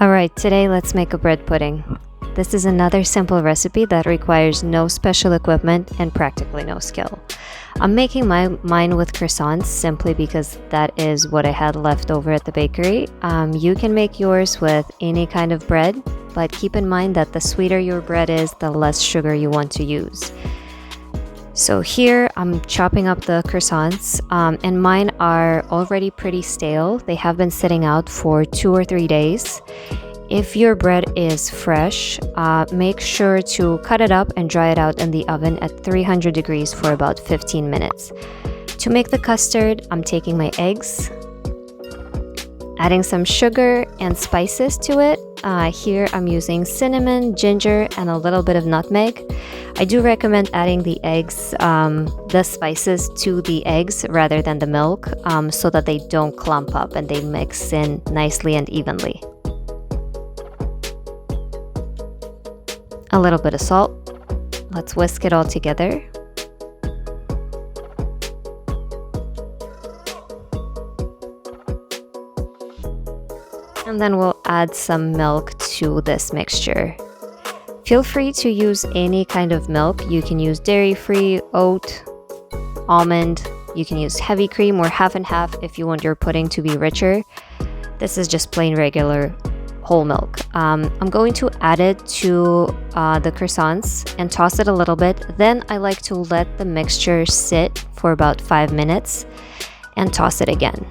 Alright, today let's make a bread pudding. This is another simple recipe that requires no special equipment and practically no skill. I'm making mine with croissants simply because that is what I had left over at the bakery. You can make yours with any kind of bread, but keep in mind that the sweeter your bread is, the less sugar you want to use. So here I'm chopping up the croissants, and mine are already pretty stale. They have been sitting out for 2 or 3 days. If your bread is fresh, make sure to cut it up and dry it out in the oven at 300 degrees for about 15 minutes. To make the custard, I'm taking my eggs, adding some sugar and spices to it. Here I'm using cinnamon, ginger, and a little bit of nutmeg. I do recommend adding the eggs, the spices to the eggs rather than the milk, so that they don't clump up and they mix in nicely and evenly. A little bit of salt. Let's whisk it all together. And then we'll add some milk to this mixture. Feel free to use any kind of milk. You can use dairy-free, oat, almond. You can use heavy cream or half and half if you want your pudding to be richer. This is just plain regular whole milk. I'm going to add it to the croissants and toss it a little bit. Then I like to let the mixture sit for about 5 minutes and toss it again.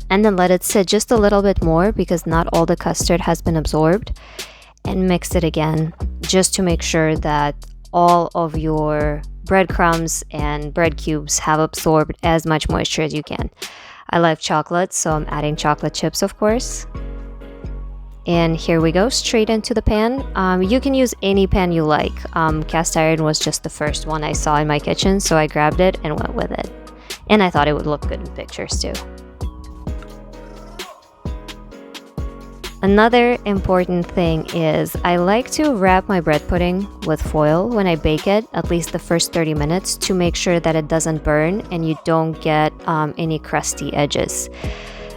And then let it sit just a little bit more because not all the custard has been absorbed, and mix it again just to make sure that all of your breadcrumbs and bread cubes have absorbed as much moisture as you can. I like chocolate, so I'm adding chocolate chips, of course. And here we go, straight into the pan. You can use any pan you like. Cast iron was just the first one I saw in my kitchen, so I grabbed it and went with it. And I thought it would look good in pictures too. Another important thing is I like to wrap my bread pudding with foil when I bake it, at least the first 30 minutes, to make sure that it doesn't burn and you don't get any crusty edges.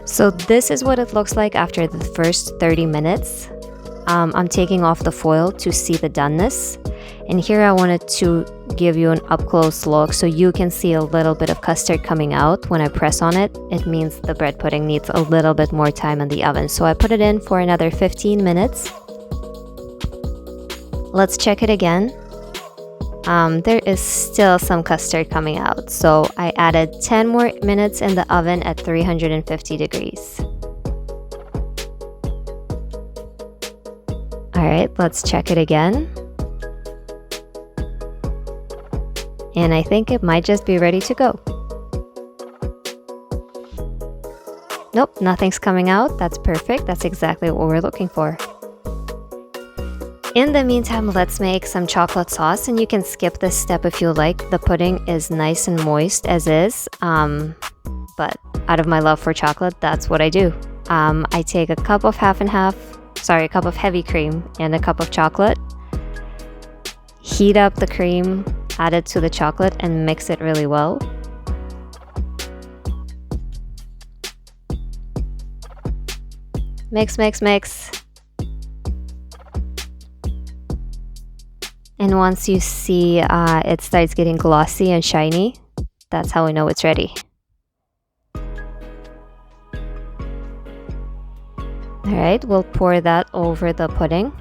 So this is what it looks like after the first 30 minutes. I'm taking off the foil to see the doneness. And here I wanted to give you an up-close look so you can see a little bit of custard coming out. When I press on it, it means the bread pudding needs a little bit more time in the oven. So I put it in for another 15 minutes. Let's check it again. There is still some custard coming out. So I added 10 more minutes in the oven at 350 degrees. All right, let's check it again. And I think it might just be ready to go. Nope, nothing's coming out. That's perfect. That's exactly what we're looking for. In the meantime, let's make some chocolate sauce, and you can skip this step if you like. The pudding is nice and moist as is, but out of my love for chocolate, that's what I do. I take a cup of a cup of heavy cream and a cup of chocolate. Heat up the cream, add it to the chocolate, and mix it really well. Mix, mix, mix. And once you see it starts getting glossy and shiny, that's how we know it's ready. Alright, we'll pour that over the pudding.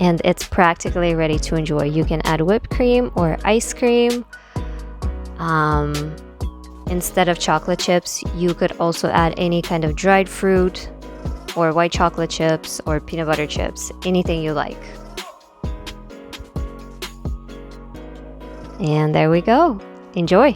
And it's practically ready to enjoy. You can add whipped cream or ice cream. Instead of chocolate chips, you could also add any kind of dried fruit or white chocolate chips or peanut butter chips, anything you like. And there we go. Enjoy!